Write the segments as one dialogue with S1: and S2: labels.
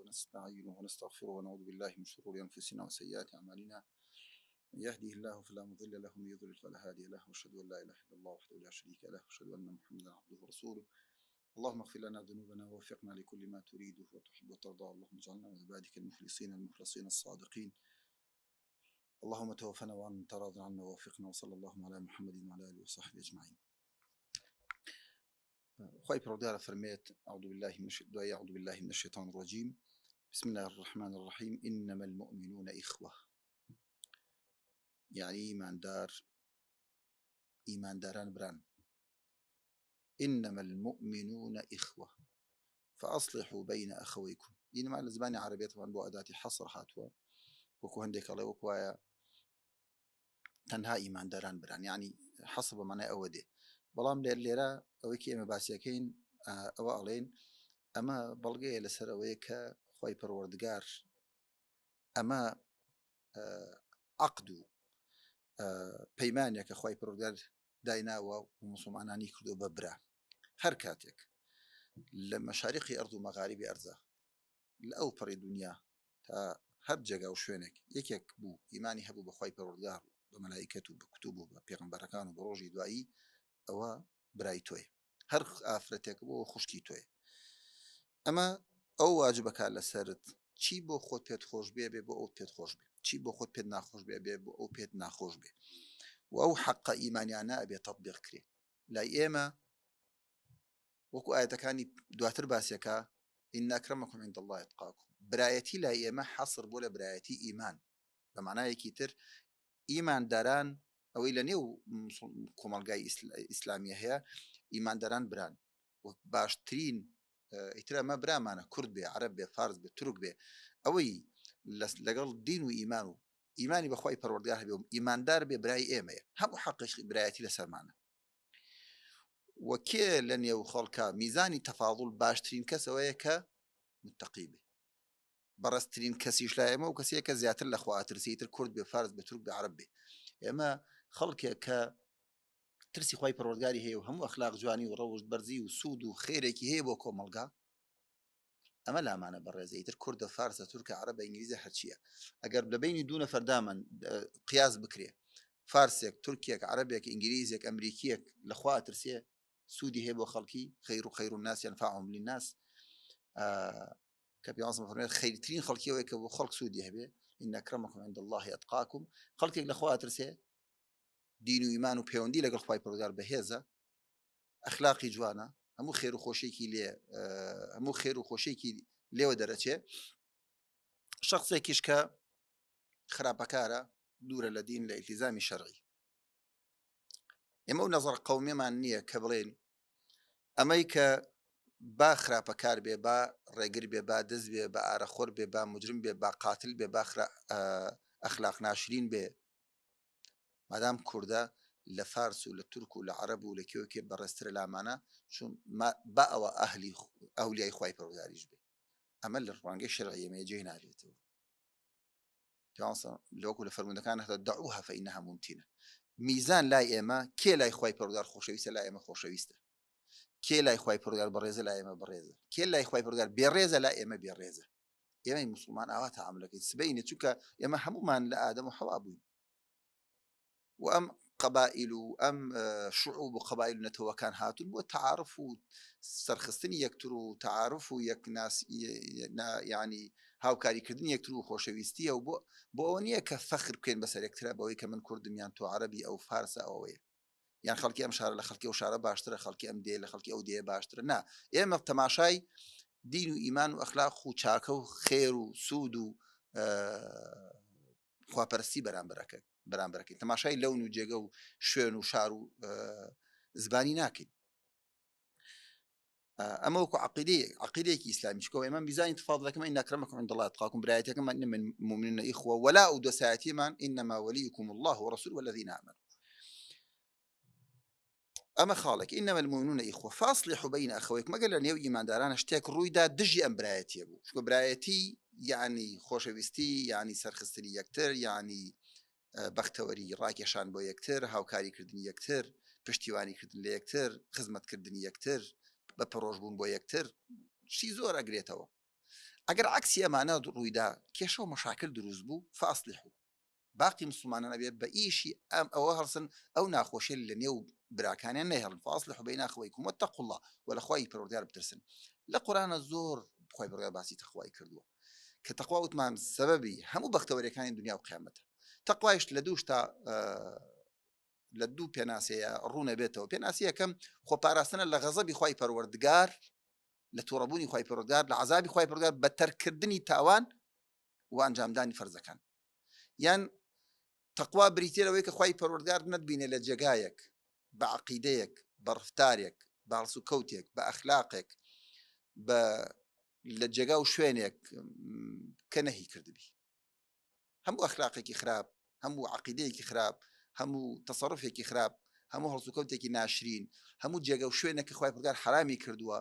S1: ونستعينه ونستغفره ونعوذ بالله من شرور أنفسنا وسيئات أعمالنا من يهده الله فلا مضل له ومن يضلل فلا هادي له وأشهد أن لا إله إلا الله وحده لا شريك له وأشهد أن محمدا عبده ورسوله اللهم اغفر لنا ذنوبنا ووفقنا لكل ما تريده وتحب وترضى اللهم اجعلنا من عبادك المخلصين المخلصين الصادقين اللهم توفنا وأنت راض عنا ووفقنا وصلى الله على محمد وعلى آله وصحبه أجمعين. خوي برودار فرميت أعوذ بالله من الشيطان الرجيم. بسم الله الرحمن الرحيم. إنما المؤمنون إخوة، يعني إيمان داران بران. إنما المؤمنون إخوة فأصلحوا بين أخويكم. إنما الزباني عربية طبعا بو أداة حصر هاتوا وكو هنديك الله وكوايا تنها إيمان داران بران، يعني حسب معنى أودي بلام ليرا أويكي أما باسيكين أو أغلين أما بلغي لسر أويكا خوي پروردگار أما عقدو پەیمانێکە خۆی پڕودگار دایناوە و موسڵمانانی کردو بە برا. هەر کاتێک لە مەشارقی ئەرض و مەغاریبی ئەرزە لە ئەو پەڕی دنیا تا هەر جێگا و شوێنێک یەکێک بوو ئیمانی هەبوو بە خۆی پەروەردگار و بە مەلایکەت و بە کتوب و بە پێغەمبەرەکان و بە ڕۆژی دوایی ئەوە برای تۆیە، هەر ئافرەتێک بۆ خوشکی تۆیە. ئەمە ئەو واجبەکە لەسەرت چی بۆ خۆت پێت خۆش بێ بۆ ئەو پێت خۆش بێ، چی بۆ خۆت پێت ناخۆش بێ بۆ ئەو پێت ناخۆش بێ و ئەو حەقە ئیمانیانە ئەبێ تەطبیق کرێ. لای ئێمە وەکو ئاەتەکانی دواتر باسیەکە ئین ئەکرەمەکم عیند الله ئەتقاکم، برایەتی لای ئێمە حەسر بۆ لە برایەتی ئیمان. بە معنایەکی تر ئیمانداران ئەوەی لە نێو کۆمەڵگای ئیسلامیە هەیە ئیمانداران بران و باشترین ئیتر ئەمە برامانە کورد بێ عەرەب بێ فارس بێ تورک بێ ئەوەی لەگەڵ دین و ئیمان و ئیمانی بەخوای پەروەردگار هەبێ و ئیماندار بێ برای ئێمەیە، هەموو حەقی برایەتی لەسەرمانە. وەکێ لە نێو خەڵکە میزانی تەفاضل باشترین کەسەوەیە کە متەقی بێ، بەڕستترین کەسیش لای ئێمە و کەسێکە زیاتر لە خوا ئەترسی، تر کورد بێ فارس بێ تورک بێ عەرەب بێ. ئێمە خەڵکێک کە ترسی خوای پەروەردگاری هەیە و هەموو ئەخلاق جوانی و ڕەوشت بەرزی و سوود و خێرێکی هەیە بۆ کۆمەڵگا، ئەمە لامانە بەڕێزە. ئیتر کوردە فارسە تورکە عەرەبە ئینگلیزە هەرچیە ئەگەر لە بینی دوو نەفەر دامن قیاس بکرێ، فارسێک تورکێک عەرەبێک ئینگلیزێک ئەمریکیەک لە خوا ئەترسێ سوودی هەیە بۆ خەڵکی خەیر الناس ينفعهم للناس کە پێغەمبەر فەرمێت خەیرترین خەڵکی ئەوەیە کە بۆ خەڵک سوودی هەبێ ئین ئەکرەمەکم عیند الله ئەتقاکم. خەڵکێک لە خوا ئەترسێ دین و ئیمان و پەیوەندی لەگەڵ خوای پەروەردگار بەهێزە، ئەخلاقی جوانە، هەموو خێر و خۆشێکی لێ هەموو خێر و خۆشێکی لێوە دەرەچێ. شخصێکیش کە خراپەکارە دوورە لە دین لە ئیلتیزامی شەرعی. ئێمە و نەزەر قەومیمان نییە کە بڵێن ئەمەی کە با خراپەکار بێ، با ڕێگر بێ، با دەست بێ، با ئارەخۆر بێ، با مجرم بێ، با قاتل بێ، با ئەخلاق ناشرین بێ، مادام کووردە لە فارس و لە تورک و لە عەرەب و لە کێوەکێ بەڕێزترە لامانە چون با ئەوە ئەولیای خوای پەروەردگاریش بێ. ئەمە لە ڕوانگەی شەرعی ئێمە جێی نادرێتەوە. لەوەکو لە فەرموودەکان هەتا دەعوها فەئینەها ممتینە. میزان لای ئێمە کێ لای خوای پەروەردگار خۆشەویستە لای ئێمە خۆشەویستە، کێ لای خوای پەروەردگار بەڕێزە لای ئێمە بەڕێزە، کێ لای خوای پەروەردگار بێڕێزە لای ئێمە بێڕێزە. ئێمەی موسڵمان ئاوا تەعاملەکەین سبەینە چونکە ئێمە هەمومان لە ئادەم و حەوا بووین و ئەم قەبائیل و ئەم شعوب و قەبائیل و نەتەوەکان هاتوون بۆ تەعارف و سەرخستنی یەکتر و تەعارف و یعنی هاوکاریکردنی یەکتر و خۆشەویستیە و بۆ ئەوە نییە کە فەخر بکەین بەسەر یەکترە بەوەی کە من کوردم یان تۆ عەرەبی ئەو فارسە ئەوەیە، یان خەڵکی ئەم شارە لە خەڵکی ئەو شارە باشترە، خەڵکی ئەم دێ لە خەڵکی ئەو دێ باشترە. نا، ئێمە تەماشای دین و ئیمان و ئەخلاق و چاکە و خێر و سوود و خواپەرستی بەرامبەرەکەین، تەماشای لەون و جێگە و شوێن و شار و زبانی ناکەین. ئەمە وەکو عەقیدەیەکی ئیسلامی چکەوە ئێمە میزانی تفاضلەکەمە ئین ئەکرەمەکم عیند الله ئەتقاکم، برایەتەکەمان ئینە من المؤمنین ئیخوە وەلا و دۆسایەتیمان ئینەما وەلیکم الله ورسوله والذین آمنوا. ئەمە خاڵێک ئینەما المؤمنون ئیخوە فاصلحوا بین ئەخەوەیکم. مەگەر لە نێو ئیماندارانە شتێک ڕوویدا دژی ئەم برایەتیە بوو، چونکە برایەتی یعنی خۆشەویستی، یعنی سەرخستنی یەکتر، یعنی بەختەوەری ڕاکێشان بۆ یەکتر، هاوکاریکردنی یەکتر، پشتیوانیکردن لە یەکتر، خزمەتکردنی یەکتر، بە پەرۆژبوون بۆ یەکتر، شی زۆر ئەگرێتەوە. ئەگەر عکسی ئەمانە ڕوویدا کێشە و مەشاکل دروست بوو فاصلحوا باقی مسلمانانە بێت بە ئیشی ئەم ئەوە هەڵسن ئەو ناخۆشیە لە نێو براکانیان نەهێڵن فاصلحوا بین أخويكم واتقوا الله وەلەخوای پەروەردگار بترسن لە قورآنە زۆر خۆی پەروەردگار باسی تەخوای کردووە کە تەقوا وتمان سەبەبی هەموو بەختەوەریەکانی دنیا و قیامەتە تەقوایش لە دوو شتا لە دوو پێناسەیە ڕوونە بێتەوە پێناسی یەکەم خۆپاراستنە لە غەزەبی خوای پەروەردگار لە تووڕەبوونی خوای پەروەردگار لە عەزابی خوای پەروەردگار بە تەرکردنی تاوان و ئەنجامدانی فەرزەکان یان تەقوا بریتێ لەوەی کە خوای پەروەردگار نەتبینێ لە جێگایەک بە عەقیدەیەک بە ڕفتارێک بە هەڵس و کەوتێک بە ئەخلاقێک بە لە جێگا و شوێنێک کە نەهی کردبی هەموو ئەخلاقێکی خراپ هەموو عەقیدەیەکی خراپ هەموو تەسەڕوفێکی خراپ هەموو هەڵس و کەوتێکی ناشرین هەموو جێگە و شوێنێکی خوای پەروەردگار حرامی کردووە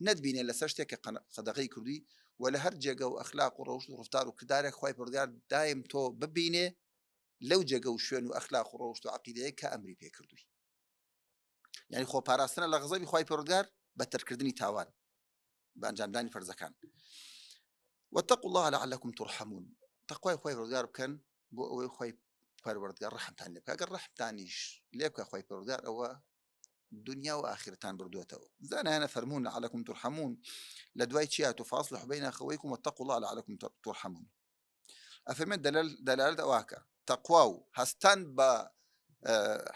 S1: نەتبینێ لەسەر شتێک کە قەدەغەی کردووی و لە هەر جێگە و ئەخلاق و ڕەوشت و ڕفتار و کردارێک خوای پەروەردگار دایم تۆ ببینێ لەو جێگە و شوێن و ئەخلاق و ڕەوشت و عەقیدەیە کە ئەمری پێ کردووی یعنی خۆپاراستنە لە غەزەبی خوای پەروەردگار بە تەرکردنی تاوان بە ئەنجامدانی فەرزەکان واتقوا الله لعلكم ترحمون تەقوای خوای پەروەردگار بکەن بۆ ئەوەی خوای پەروەردگار ڕەحمتان لێ بکە ئەگەر ڕەحمتانیش لێ بکە خوای پەروەردگار ئەوە دنیا و ئاخرەتان بردوێتەوە زانایانە فەرموون لعلكم ترحمون لە دوای چیات و فاصلحوا بین أخويكم واتقوا الله لعلكم ترحمون ئەفەرمێت دەلالەت ئەواکە تەقوا و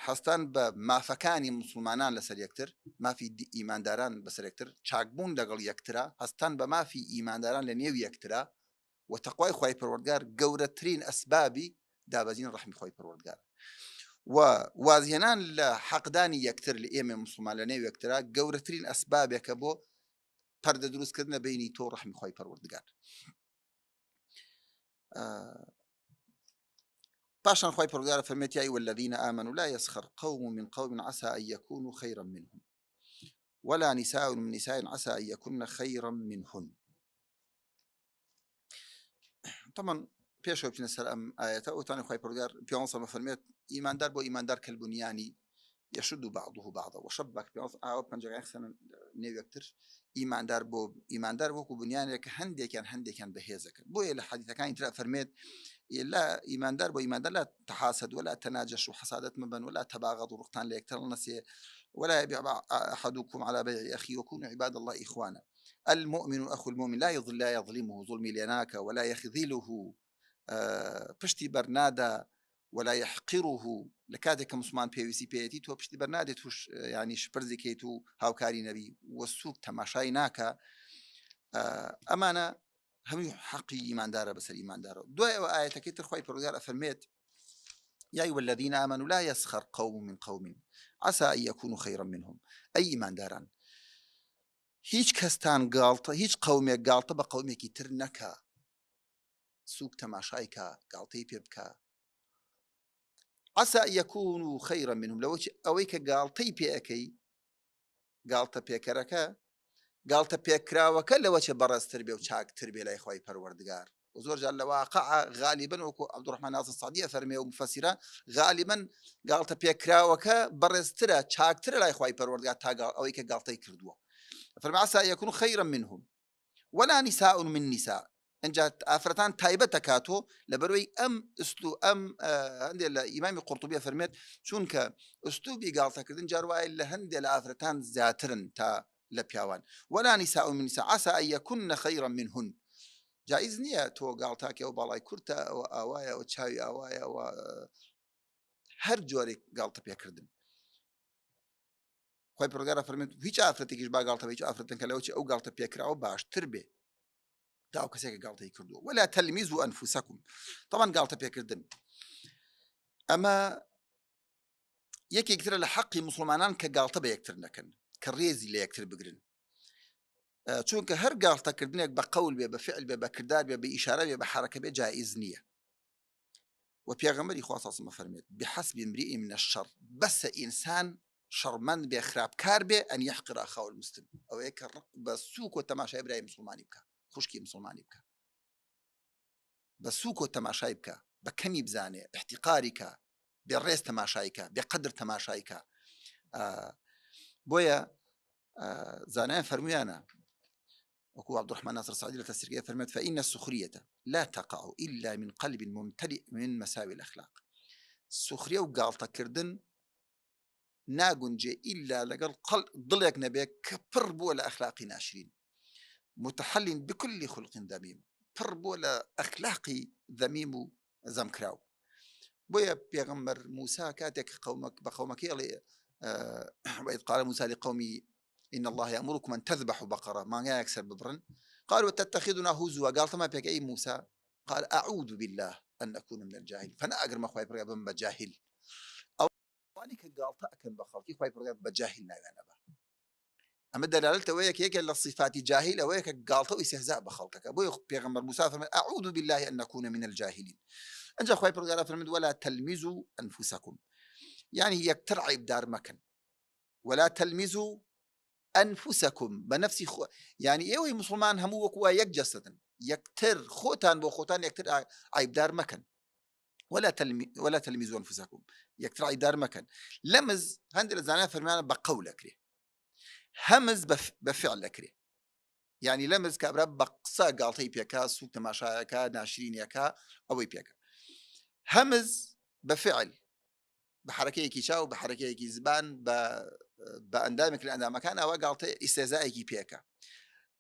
S1: هەستان بە مافەکانی مسلمانان لەسەر یەکتر مافی ئیمانداران بەسەر یەکتر چاکبوون لەگەڵ یەکترا هەستان بە مافی ئیمانداران لە نێو یەکترا و تەقوای خوای پەروەردگار گەورەترین ئەسبابی دابەزین ڕەحمی خوای پەروەردگار و وازهێنان لە حەقدانی یەکتر لە ئێمە مسلمان لە نێو یەکترا گەورەترین ئەسبابێکە بۆ پەردە دروستکردنە بینی تۆ ڕەحمی خوای پەروەردگار باشان خوای پەروەردگار فەرمێت یا ئەیها الذین آمنوا لا يسخر قوم من قوم عسى أن يكونوا خيرا منهم ولا نساء من نساء عسى أن يكن خيرا منهن طبعا پێشەوە بچینە سەر ئەم ئاەتە ئەوتانی خوای پەروەردگار پێغەمبەر فەرمێت ئیماندار بۆ ئیماندار کەلبونیانی يشد بعضه بعضا وشبك پەنجەکان خستنە نێو یەکتر ئیماندار بۆ ئیماندار وەکو بنیانێک هەندێکیان بەهێزەکەن بۆیە لە حەدیثەکانی ترا فەرمێت لا ئیماندار بۆ ئیماندار لا تحاسد ولا تناجش وحسادت مبن ولا تباغض ورقتان لە یەکتر نەسێ ولا يبيع أحدكم على بيع أخيه وكونوا عباد الله إخوانا المؤمن أخو المؤمن لا يظلمه ظلمي ليناك ولا يخذله پشتی بەرنادا ولا يحقره لكاتك مسلمان پێویستی پێێتی تۆ پشتی بەرنادێت توش ینی شپرزیکەیت و هاوکاری نەبی وە سووک تەماشای ناکە ئەمانە هەمووی حەقی ئیماندارە بەسەر ئیماندارەوە دوای ئەوە ئاەتەکەی تر خوای پەروەردگار ئەفەرمێت يا أيها الذين آمنوا لا يسخر قوم من قوم عسى أن يكونوا خيرا منهم أي ئیمانداران هیچ کەستان گاڵتە هیچ قەومێک گاڵتە بە قەومێکی تر نەکا سووک تەماشای کە گاڵتەی پێ بکە عسى أن يكونوا خيرا منهم لو ئەوەی کە گاڵتەی پێەکەی گاڵتە پێکەرەکە گاڵتە پێکراوەکە لەوە چە بەڕێزتر بێ و چاکتر بێ لای خوای پەروەردگار و زۆر جار لە واقع غالیبا وەکو عەبدوڕەحمان ناصر سەعدی فەرمێ و مفەسیران غالیبا گاڵتە پێکراوەکە بەڕێزترە چاکترە لای خوای پەروەردگار تا ئەوەی کە گاڵتەی کردووە فەرمێ عسى أن يكونوا خيرا منهم ولا نساء من نساء ئەنجا ئافرەتان تایبەتە کاتۆ لەبەرەوەی ئەم هەندێک لە ئیمامی قورطوبی فەرمێت چونکە ئوستوبی گاڵتەکردن جار وایە لە هەندێک لە ئافرەتان زیاترن تا لە پیاوان ولا نساء من نساء عسى أن يكن خيرا منهن جائز نییە تۆ گاڵتاکە و باڵای کورتە ئەوە ئاوایە و چاوی ئاوایە و هەر جۆرێک گاڵتە پێکردن خوای پەروەردگار فەرمێت هیچ ئافرەتێکیش با گاڵتە بە هیچ ئافرەتێک کە لەوە ئەو گاڵتە پێکراوە باشتر بێ داو کەسێکە گاڵتەی کردووە ولا تلمزوا أنفسكم طبعا گاڵتە پێکردن ئەمە یەکێکترە لە حەقی مسلمانان کە گاڵتە بە یەکتر نەکەن کە ڕێزی لە یەکتر بگرن چونکە هەر گاڵتەکردنێک بە قەول بێ بە فعل بێ بە کردار بێ بە ئیشارە بێ بە حرەکە بێ جائز نییە و پێغەمبەری خوا صلی الله علیه و سلم فەرمێت بحسب امرئ من الشر بەسە ئینسان شەڕمەند بێ خراپکار بێ ئەن یحقر ئەخاه المسلم ئەوەیە کە ڕق بە سووک و تەماشای برای مسلمانی بکە خوشکی مسلمانی بکە بە سووک و تەماشای بکە بە کەمی بزانێ احتیقاری کە بێ ڕێز تەماشای کە بێ قەدر تەماشای کە بۆیە زانایان فەرموویانە وكو عبد الرحمن ناصر السعدي لتفسير فرمت فإن السخرية لا تقع إلا من قلب ممتلئ من مساوي الأخلاق. السخرية وقالتا كردن ناقنجي إلا لقل ضليك نبيك كبر بولا أخلاقي ناشرين متحل بكل خلق ذميم بر بولا أخلاقي ذميم زمكراو بويا بيغمر موسى كاتك قومك بقومك يلي وإذ قال موسى لقومي إن الله يأمركم أن تذبحوا بقرة ما يكسر ببرن قالوا تتخذنا هزوا قال ما بيك أي موسى قال أعوذ بالله أن أكون من الجاهل فأنا أقر ما خواي برقب بجاهل أو واني قال تأكن بخلقي خواي برقب بجاهل نايوانا أما دلالته وياك هيك الصفات جاهلة وياك قالته استهزاء بخلقك أبوي بيغمر موسى فرمى أعوذ بالله أن نكون من الجاهلين أنجا خواي برقب فرمى ولا تلمزوا أنفسكم يعني يكتر عيب دار مكان ولا تلمزوا أنفسكم بنفس يعني إيه مسلمان همو وكوا يكجسدا يكتر خوتان بو خوتان يكتر عيب دار مكان ولا تلمزوا أنفسكم يكتر عيب دار مكان لمز هندل زعنا فرمانا بقولك ليه همز بفعلك ليه يعني لمز كابرا بقصا قالتي بيكا سوق تماشايكا ناشرين يكا أو بيكا همز بفعل بحركيكي شاو بحركيكي زبان بأندامك لأندام مكان أو قالتي استهزائكي بيكا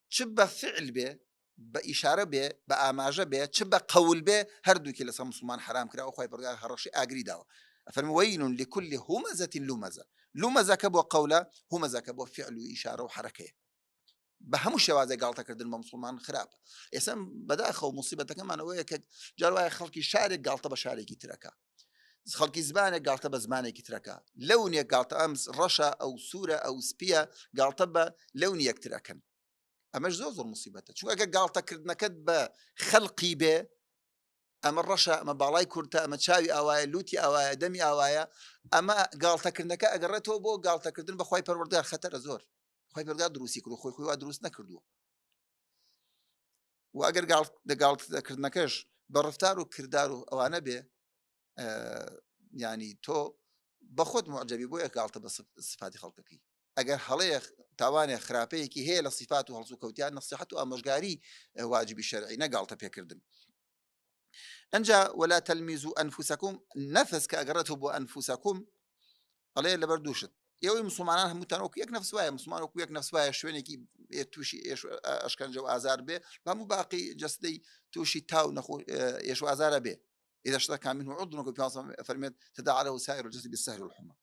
S1: شبه فعل به بإشارة به بأماجة به شبه قول به هردو كلا صام مسلمان حرام كلا أخوي برجع هرشي أجري داو فالموين لكل همزة لمزة كبو قولة همزة كبو فعل وإشارة وحركة بهمش شوازي قالتا كردن مسلمان خراب اسم بدأ خو مصيبة كمان وياك جروا خلقي شارك قالتا بشاركي تركا خلقي زبانه قالتا بزمانه تركا لوني قالتا أمس رشا أو سورة أو سبيا قالتا بلوني تركا أما زوز مصيبته شو أجا قالتا كردنا كدبة خلقي به أما الرشا أما بالاي كرتا أما تشاوي أوايا لوتي أوايا دمي أوايا أما قالتا كردنا كأجرته بو قالتا كردن بخواي بروردار خطر زور خواي بروردار دروسي كرو خوي دروس نكردو وأجر قالت كردنا كش برفتارو كردارو أوانا به يعني تو بخود معجبي بويا قالتا بصفات خلقك أجر حليه تاواني خرابيكي هي لصفات وهلسو كوتيان نصيحته أمشقاري واجب الشرعي نقالتا بيكردن أنجا ولا تلمزوا أنفسكم نفس كأجرته بأنفسكم عليه اللي بردوشت يوي مسلمان هم متنوك يك نفس وايا مسلمان ويك نفس وايا شويني كي توشي إيش أشكال جو آزار به فمو باقي جسدي توشي تاو نخو إيش آزار به إذا اشتكى منه عضو نقول في فرمت تداعى له سائر الجسد بالسهر والحمى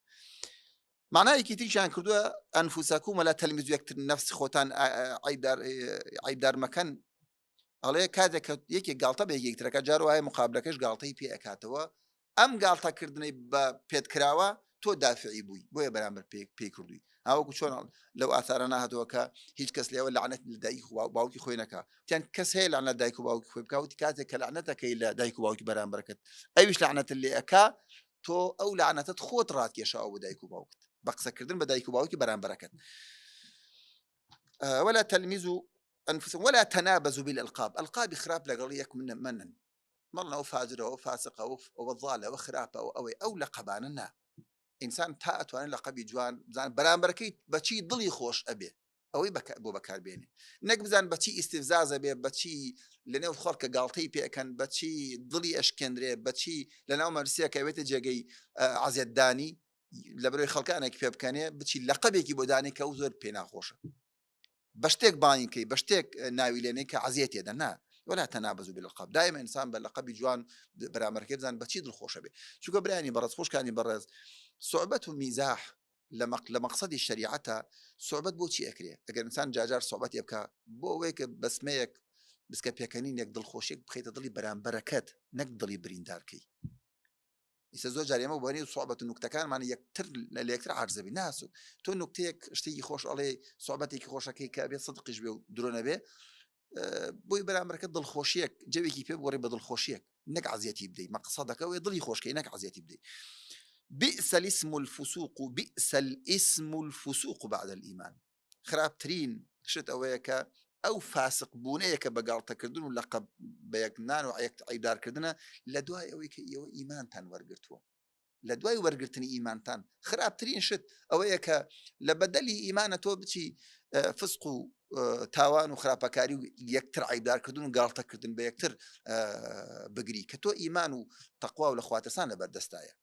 S1: معناه كي تيجي عن كردوا أنفسكم ولا تلمزوا يكتر نفس خوتان عيب دار مكان عليه كذا يكي قالتا بيجي تركا جارو هاي مقابلكش قالتي بي أكاتوا أم قالتا كردني بيت كراوا تو دافعي بوي برامبر بي كردوي أو شلون لو أثرنا هذوكا هيج كس لي ولا لعنت لدايك وباوكي خوينكا كان كس هي لعنت دايك وباوكي خوي بكاوتي كاتك لعنتك إلا دايك وباوكي برامبركت أيش لعنت اللي أكا تو أو لعنت خوت رات يشاو دايك وباوكي بقصة كردن بدايك وباوكي برامبركت ولا تلمزوا أنفسهم ولا تنابزوا بالألقاب ألقاب خراب لقليك من منن مرنا أو فاجر أو فاسق أو وضالة أو خراب أو لقباننا إنسان تاءت وأنا لقبي جوان زان برامبركي بتشي ضلي خوش أبي أو أبو بكر بيني نك زان بتشي استفزاز أبي بتشي لأنه خلق قالتي بي كان بتشي ضلي أشكندري بتشي لأنه مرسيا كيبت جاي عزيز داني لبروي خلق أنا كيف بكاني بتشي لقبي كي بداني كوزر بينا خوشه بشتك باينكي بشتك ناوي لينك عزيتي هذا ولا تنابزوا باللقب دائما انسان باللقب جوان برامر كيف زان بتشيد الخوشه به شو قبراني برز خوش كاني برز صعوبته مزاح لمقصد الشريعه صعوبه بوشي اكري اگر انسان جاجار صعوبتي يبكى بو ويك بسميك بس كبيكانين يقدر خوشك بخيت ضلي برامبركات نقدر برينداركي يسزوج جاري ما بني صعوبة النكتة كان معنى يكتر اللي يكتر عرض بالناس تو نكتيك اشتي خوش عليه صعوبتك خوشك كابي صدق يجبي درون به بوي برامرك ضل خوشيك جوي كيف بوري بدل خوشيك انك عزيتي بدي مقصدك ويضل خوشك انك عزيتي بدي بئس الاسم الفسوق بعد الإيمان خراب ترين شت أويك أو فاسق بونيك بقالتا كردن ولقب بيكنان وعيك عيدار كردنا لدواي أويك يو إيمان تان ورقرتوا لدواي ورقرتني إيمان تان خراب ترين شت أويك لبدلي إيمانته بتي فسق تاوان و خراپەکاری و یەکتر عیبدارکردن و گاڵتەکردن بە یەکتر بگری کە تۆ ئیمان و تەقوا و لە خواتەسان لەبەردەستایە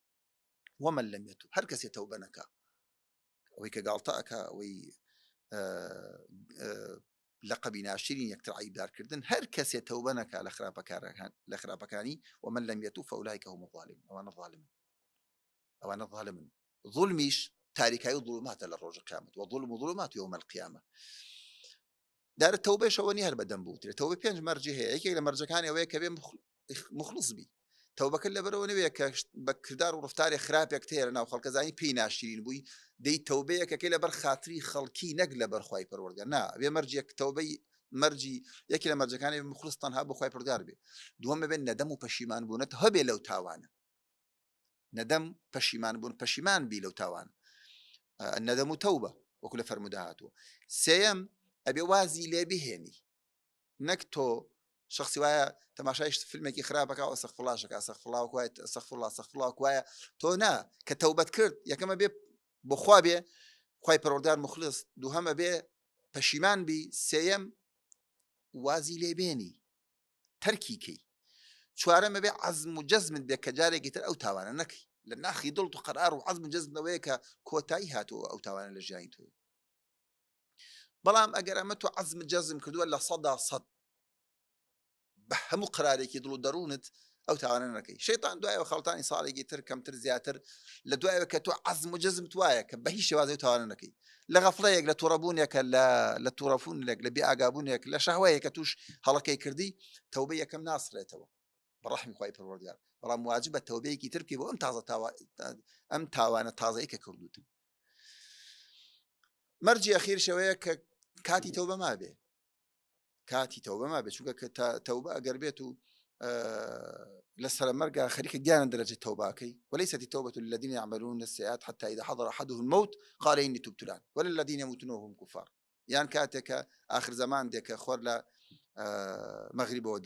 S1: وەمن لەم یەتوب هەر کەسێ تەوبە نەکا ئەوەی کە گاڵتە ئەکا ئەوەی لەقەبی ناشرین یەکتر عیبدارکردن هەر کەسێ تەوبە نەکا لە خراپەکانی ومن لەم یەتوب فەئولایکە هم الظالمون ئەوانە ظالمن ظلمیش تاریکایی و ظلماتە لە ڕۆژی قیامەت وظلم و ظلمات یوم القیامە دارە تەوبەشەوە نی هەر بەدەم بوترێت تەوبە 5 مەرجی هەیە یەکێک لە مەرجەکانی ئەوەیە کە بێ مخلص بی تەوبەکە لەبەرەوە نەوێت کە بە کردار و ڕفتاری خراپێک تێ لە ناو خەڵکەزانی پێی ناشرین بووی دەی تەوبەیەکەکەی لەبەر خاتری خەڵکی نەک لەبەر خوای پەروەردگار نا بێ مەرجێک تەوبەی مەرجی یەکی لە مەرجەکانی مخلص تەنها بۆ خوای پەروەردگار بێ دووەمە بێت نەدەم و پەشیمان بوونەت هەبێ لەو تاوانە نەدەم پەشیمان بوون پەشیمان بی لەو تاوانە الندم توبة وكل فرمودهاته سيم أبي وازي لي بهني نكتو شخصي وايا تماشايش فيلمك خرابك أو أستغفر الله شك أستغفر الله وكوايا أستغفر الله وكوايا تو نا كتوبة كرد يا كما بي بخوابي خواي پروردگار مخلص دوهم بي پشیمان بي سيم وازي لي بيني تركيكي چوارم بي عزم وجزم بي كجاري قتر أو تاوانا نكي لأن أخي ضلت قرار وعزم جزم ويك كوتاي هاتو أو تاوانا لجاين توي بلام أجر أمتو عزم جزم كدو ولا صدى صد بهمو قرارك يدلو درونت أو تاوانا نكي شيطان دواء وخلطاني صالي جيتر كم تر زياتر لدواء وكتو عزم جزم توايك بهي شوازي تاوانا نكي لغفليك لتربونيك لا تورفون لك لبي أجابونيك لا شهويك توش هلكي كردي توبية كم ناصر تو برحم خواي پروردگار بەڵام واجبە تەوبەیەکی تر بکەی بۆ ئەم تاوانە تازەی کە کردوتن مەرجی ئەخیر شەوەیە کە کاتی تەوبە ما بێ چونکە کە تەوبە ئەگەر بێت و لە سەرمەرگا خەریکە گیانە دەرەجەی تەوباکەی وليست التوبة للذين يعملون السيئات حتى إذا حضر أحدهم الموت قال إني تبت الآن ولا الذين يموتون وهم كفار يعني كاتك آخر زمان ديك خور لە مەغریبەوە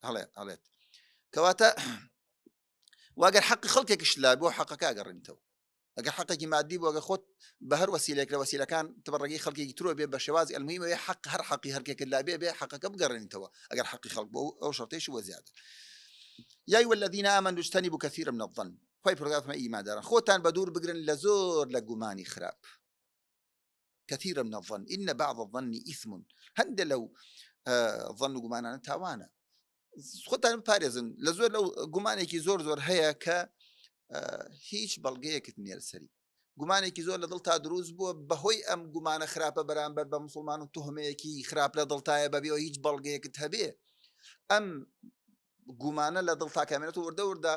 S1: هەڵێت كواتا واجر حق خلقك شلاب وحقك أجرنتو أجر حقك مادي وأجر خد بهر وسيلك لوسيلة كان تبرجي خلقك تروح بشواز المهم هي حق هر حقي هر كيك اللي بيه حقك بجرنتو أجر حقي خلق أو شرطيش وزيادة يا أيها الذين آمنوا اجتنبوا كثيرا من الظن خوي برجعت ما إيمان دارن خوتان بدور بجرن لزور لجماني خراب كثيرا من الظن إن بعض الظن إثم هند لو ظن جمانا تاوانا خۆتان پارێزن لە زۆر لەو گومانێکی زۆر هەیە کە هیچ بەڵگەیەکت نییە سەری گومانێکی زۆر لە دڵ تا دروست بووە بەهۆی ئەم گومانە خراپە بەرامبەر بە مسلمان و توهمەیەکی خراپ لە دڵتایە بەبێەوە هیچ بەڵگەیەکت هەبێ ئەم گومانە لە دڵ تاکامێنێت و وردە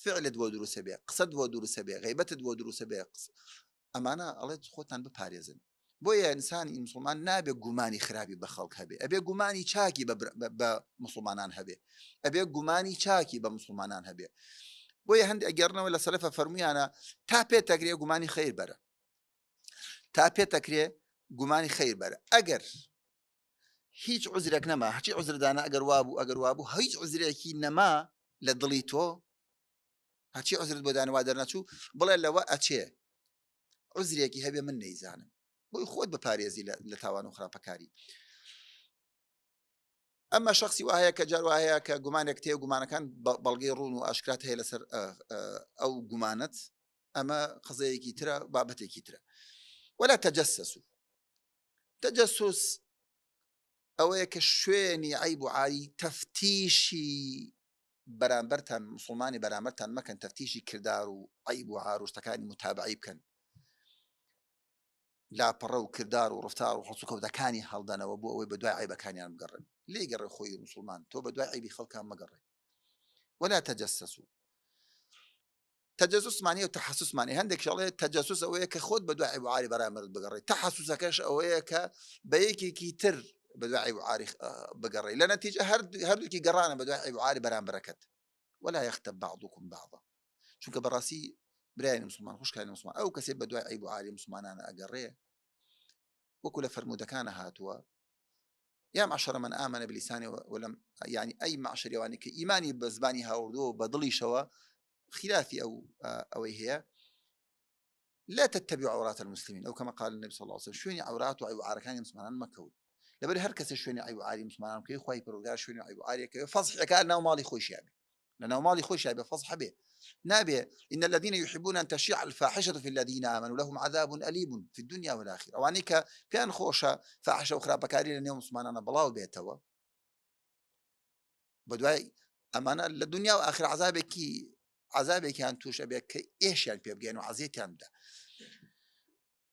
S1: فعلت بۆ دروستە بێ قسەت بۆ دروستە بێ غیبەتت بۆ دروستە بێ ئەمانە ئەڵێت خۆتان بپارێزن بۆیە ئینسانی مسلمان نابێ گومانی خراپی بە خەڵک هەبێ ئەبێ گومانی چاکی بە مسلمانان هەبێ ئەبێ گومانی چاکی بە مسلمانان هەبێ بۆیە هەندێک ئەگەڕنەوە لە سەلەفە فەرمویانە تا پێت ئەکرێ گومانی خەیر بەرە تا پێت ئەکرێ گومانی خەیر بەرە ئەگەر هیچ عوزرێک نەما هەچی عوزردانە ئەگەر وابوو هیچ عوزرێکی نەما لە دڵی تۆ هەچی عوزرت بۆ دانەوا دەرنەچوو بڵێ لەوە ئەچێ عوزرێکی هەبێ من نەیزانم بۆی خۆت بپارێزی لە تاوان و خراپەکاری ئەمە شخصی وایە کە جار وایە کە گومانێک تێ گومانەکان بەڵگەی ڕوون و ئاشکرات هەیە لەسەر ئەو گومانەت ئەمە قزەیەکی ترە بابەتێکی ترە ولا تجسس ئەوەیە کە شوێنی عیب و عاری تەفتیشی بەرامبەرتان مسلمانی بەرامبەرتان مەکەن تەفتیشی کردار و عیب و عاروشتەکانی متابعی بکەن لاپەڕە و کردار و ڕفتار و هەڵسوکەوتەکانی هەڵدانەوە بۆ ئەوەی بە دوای عیبەکانیان بگەڕن لێ گەڕێ خۆی مسلمان تۆ بە دوای عیبی خەڵکان مەگەڕێ ولا تجسس معنی و تحسس معنی هەندێک شەڵێ تجسس ئەوەیە کە خۆت بە دوای عیب و عاری بەرامبەرت بگەڕێ تحسسەکەش ئەوەیە کە بە یەکێکی تر بە دوای عیب و عاری بگەڕێ لە نەتیجە هەردووکی گەڕانە بە دوای عیب و عاری بەرامبەرەکەت ولا يغتب بعضكم بعضا چونکە بەڕاستی برایانی مسلمان خوشکانی مسلمان ئەو کەسێ بە دوای عیب و عاری مسلمانانە ئەگەڕێ وەکو لە فەرمودەکانە هاتووە يا معشر من آمن بلسانه ولم يعني أي معشر يعني كإيماني بزباني هاوردو بدلي شوا خلافي أو هي لا تتبعوا عورات المسلمين أو كما قال النبي صلى الله عليه وسلم شويني عورات وعيب عاركان مسلمان مكون لبر هر کس شوێنی عیب و عاری مسلمانان کەی خی پرۆگار شوێنی عیب و عاریەکە فەسحەکە ناو ماڵی خۆشییا بێ لە ناو ماڵی خۆشییا بێ فەسح بێ نابێ إن الذين يحبون أن تشيع الفاحشة في الذين آمنوا لهم عذاب أليم في الدنيا والآخرة أواني کە پێیان خۆشە فاحشە و خراپەکاری لە نێو مسلمانانە بڵاو بێتەوە بەدوای ئەمانە لە دنیا و آخر عذابێکیان تووشە بێت کە ئێشیان پێ بگەن و عەزیەتیان بدە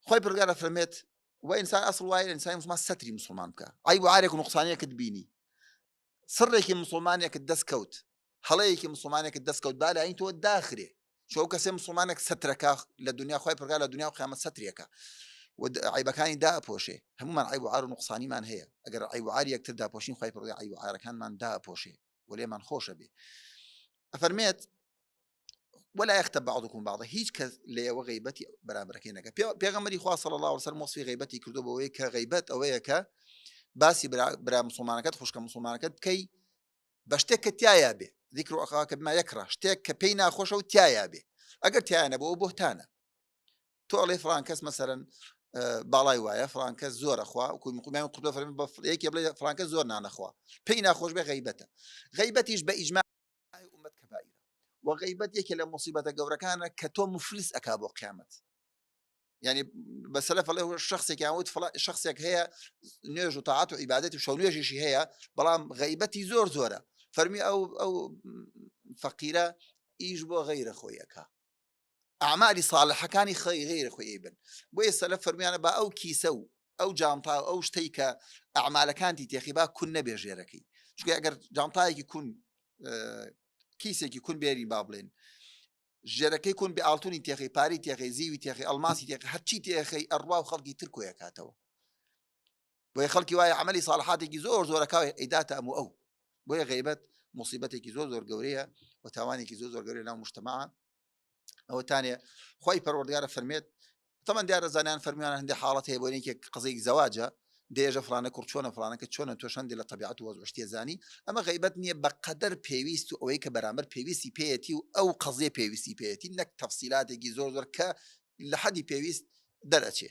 S1: خی پرۆگارە فەرمێت وإنسان أصل واحد إنسان مسلمان ستري مسلمان كا عيب وعارك ونقصانية كتبيني سرك مسلمانية كدس كوت هلايك مسلمانية كدس كوت بالي عين تو الداخلي شو كسم مسلمانك سترك للدنيا خوي برجال للدنيا وخيام ستريك وعيب كان دا بوشي هم من عيب وعار ونقصاني من هي أجر عيب وعاري يكتر دا بوشين خوي برجال عيب وعار كان من دا بوشي وليه من خوش به أفرميت ولا يغتب بعضكم بعضا هیچ کەس لێ ئەوە غیبەتی بەرامبەرەکەی نەکە پێغەمبەری خوا صلی الله عليه وسلم وصفی غیبەتی کردو بەوەی کە غیبەت ئەوەیە کە باسی برا مسلمانەکەت خوشکە مسلمانەکەت بکەی بە شتێک کە تایە بێ ذیکر ئەخاکە بما یەکڕە شتێک کە پێی ناخۆشە و تایە بێ ئەگەر تایە نەبوو ئەو بۆهتانە تۆ ئەڵێ فڵان کەس مەسەرەن باڵای وایە فڵان کەس زۆرە خوا وکومیان قوتبە فەرمی بە یەکێ بڵێ فڵان کەس زۆر نانەخوا پێی ناخۆش بێ غیبەتە غیبەتیش بە ئیجماع ئومەت کەبائیرە وغيبت يك لمصيبة جورا كان كتو مفلس أكابو قيامة يعني بسلف الله الشخص كيعود الشخص هي نيجو طاعته وعبادته وشو نيجي شي هي بلام غيبتي زورة فرمي أو فقيرة يجبو غير خويك أعمالي صالحة كان غير خوي ابن بوي السلف فرمي أنا با أو كيسو أو جامطا أو شتيك أعمال كانتي تيخيبا كنا بيجيركي شو أجر جامطاي يكون کیسێکی کون بێری با بڵێن ژێرەکەی کون بێ ئاڵتونی تێخی پاری تێخی زیوی تێخی ئەڵماسی تێخی هەرچی تێخی ئەڕوا و خەڵکی تر کۆیە کاتەوە بۆیە خەڵکی وایە عەمەلی ساڵحاتێکی زۆرەکەوێ ئەیداتە ئەموو ئەو بۆیە غیبەت مصیبەتێکی زۆر گەورەیە و تاوانێکی زۆر گەورەیە ناو مجتەمەعە ئەوە تانێ خی پەروەردگارە فەرمێت تەمان دیارە زانیان فەرمیان هەندێک حاڵەت هەیە بۆ یەکێک قسەی زەواجە دێژە فلانە کوڕ چۆنە فلانەکە چۆنە تۆشەندی لە طبیعەت و وەزعشتێ زانی ئەمە غیبەت نییە بەقەدەر پێویست و ئەوەی کە بەرامبەر پێویستی پێیەتی و ئەو قەزیە پێویستی پێیەتی نەک تەفسیلاتێکی زۆر کە لە حەدی پێویست دەرەچێ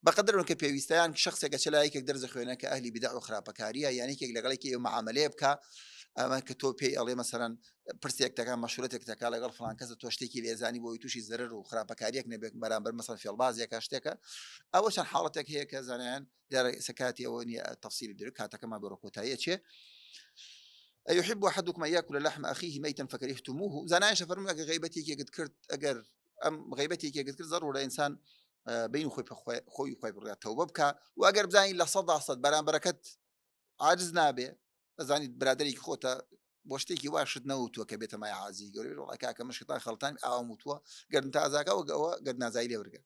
S1: بەقەدەر کە پێویستیان شخصێکە چلایەکێک دەرزە خوێنە کە ئەهلی بیدع و خراپەکاریە یانێکێک لەگەڵێکی معاملەیە بکە ئەمە کە تۆ پێی ئەڵێ مەسەرەن پرسێک تەکە مەشورەتێک تەکا لەگەڵ فلان کەسە تۆ شتێکی لێزانی بۆی تووشی زەرر و خراپەکاریەک نەبێت بەرامبەر مەسەڵ فێڵبازێکە شتێکە ئەوە چەند حاڵەتێک هەیە کە زانیان دیارە سەکاتی ئەوە نیە تەفسیلی درک کاتەکەما بۆ ڕۆکۆتاییە چێ أيحب أحدكم أن يأكل لحم أخيه ميتا فكرهتموه زانایش فەرمووی ئەگەر غیبەتێکێکت کرد ئەگەر ئەم غیبەتێکێکت کرد ضرورە ئینسان بین خۆی خۆی بڕات تەوبە بکە و ئەگەر بزانین لە 100% بەرامبەرەکەت عاجز نابێ ئەزانیت برادێکی خۆتە بۆ شتێکی واشت نەوتووە کە بێتە مای عازی گەورەی ڕۆڵەکە مشکتان خەڵتان ئاوام وتووە گەردن تازاکەەوە ئەوە گەردنازایی لێ وەرگن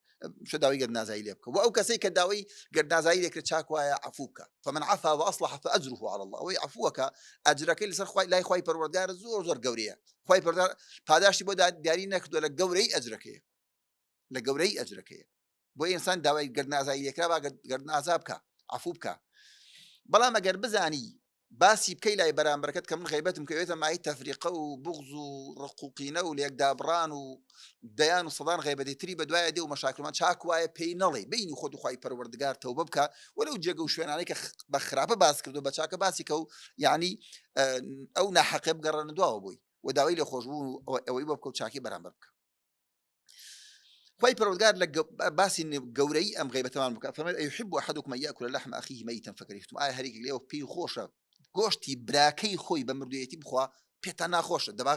S1: شو داوای گەردنازایی لێ بکە و ئەو کەسەی کە داوای گەردنازایی لێکرد چاک وایە عەفوو بکە فمن عفا وأصلح فأجره على الله ئەوەی عەفووەکە ئەجرەکەی لەسەر خوای لای خوای پەروەردگار زۆر گەورەیە خوای پەروەردگار پاداشتی بۆ دیاری نەکردووە لە گەورەی ئەجرەکەیە لە گەورەی ئەجرەکەیە بۆ ئینسان داوای گەردنازایی لێکرا با گەردنازا بکە عەفوو بکە بەڵام ئەگەر بزانی باسی بکەی لای بەرامبەرەکەت کە من غیبەتم کەوێتە مای تەفریقە و بغض و ڕقوقینە و لێکدابڕان و دەیان و سەدان غیبەتی تری بە دوایە دێ و مەشاکلمان چاک وایە پێی نەڵێ بینی خۆت و خوای پەروەردگار تەوبە بکە وەلەو جێگە و شوێنانەی کە بە خراپە باس کردو بە چاکە باسی کە و یعنی ئەو ناحەقێ بگەڕێنە دواوە بووی و داوای لە خۆشبوون ئەوەی بۆ بکە و چاکی بەرامبەر بکە خوای پەروەردگار لە باسی گەورەی ئەم غیبەتەمان بکە فەرمێت أيحب أحدكم أن يأكل لحم أخيه ميتا فكرهتم ئایا هەرێکێک لێوە پێی خۆشە گۆشتی براکەی خۆی بە مردویەتی بخوا پێتان ناخۆشە دەبا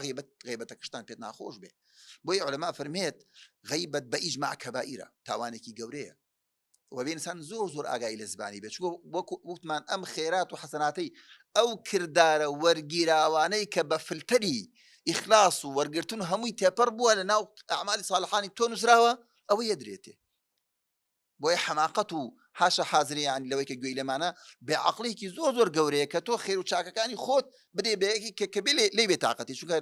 S1: غیبەتەکەشتان پێت ناخۆش بێ بۆی عولەما فەرمێت غیبەت بە ئیجماع کەبائیرە تاوانێکی گەورەیە و بێ ئینسان زۆر ئاگای لە زبانی بێت وەکومان ئەم خێرات و حەسەناتەی ئەو کردارە وەرگیراوانەی کە بە فلتەری ئیخلاص و وەرگرتن هەمووی تێپەڕ بووە لە ناو ئەعمالی ساڵحانی تۆ نووسراوە ئەوە یەدرێتێ بۆیە حەماقەت و حاشا حازریان لەوەی کە گوێی لەمانە بێعەقڵێکی زۆر گەورەیە کە تۆ خێر و چاکەکانی خۆت بدێ بەیەکی کە لێ بێتاقەتی چونکە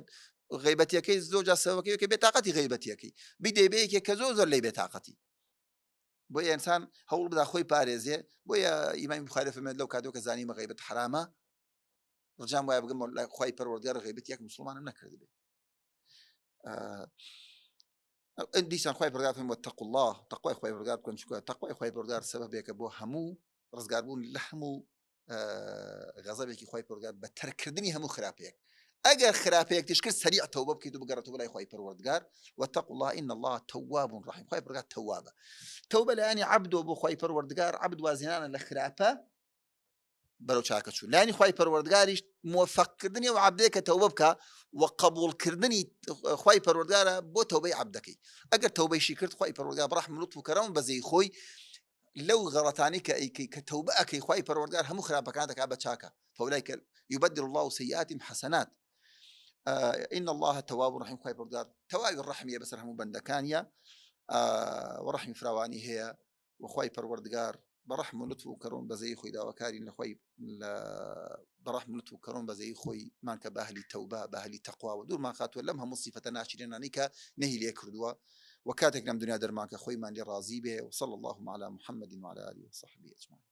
S1: غیبەتیەکەی زۆر سەبەکەی کە بێتاقەتی غیبەتیەکەی بدێ بەیەکێک کە زۆر لێ بێتاقەتی بۆیە ئینسان هەوڵ بدا خۆی پارێزێ بۆیە ئیمامی بوخاری فەرمێت لەو کاتێک کە زانیمە غیبەت حرامە ڕجام وایە بگەم لە خوای پەروەردگار غیبەت یەک مسلمانم نەکردبێ بۆیە ئینسان هەوڵ بدە خۆی پارێزێ بۆیە ئیمامی بوخاری فەرمێت لەو کاتێک کە زانیمە غیبەت حرامە ڕجام وایە بگەم لە خوای پەروەردگار غیبەت یەک مسلمانم نەکردبێ دیسان خی پرگار واتقوا الله تقوای خی پرگار بکەن چکە تقوای خی پرگار سەبەبێکە بۆ هەموو ڕزگاربوون لە هەموو غەزەبێکی خی پرگار بە تەرکردنی هەموو خراپەیەک ئەگەر خراپەیەک تشکرد سریع تەوبە بکەیت و بگەڕێتەوە بەلای خی پەروەردگار واتقوا الله إن الله تواب رحيم خی پرگار تەوابە تەوبە لایانی عەبدۆ بۆ خی پەروەردگار عەبد وازێنانە لە خراپە بەرەو چاکە چوون لانی خی پەروەردگاریش موفقکردنی و عەبدەیە کە تەوبە بکە و قبولکردنی خی پەروەردگارە بۆ تەوبەی عەبدەکەی ئەگەر تەوبەیشی کرد خی پەروەردگار بەڕەحم و لوتف و کەرەم بەزەی خۆی لەو غەڵەتانی کە ئەیکەی کە تەوبە ئەکەی خی پەروەردگار هەموو خراپەکان دەکات بە چاکە فەولایکە يبدل الله سيئاتهم حسنات إن الله تواب رحيم خی پەروەردگار تەواوی ڕەحمیە بەسەر هەموو بەندەکانیە وەڕەحمی فراوانی هەیە وخی پەروەردگار بەڕەحم و لوتف و کەڕۆم بەزەی خۆی داواکاری لەخۆی بەڕەحم و لوتف و کەڕۆم بەزەی خۆی مانکە بەهلی تەوبە بەهلی تەقوا و دوورمان خاتووە لەم هەموو سیفەتە ناچیرێنانی کە نەهی لێ کردووە وكاتك لم دنيا درمانك خوي من راضي به وصلى الله على محمد وعلى آله وصحبه أجمعين.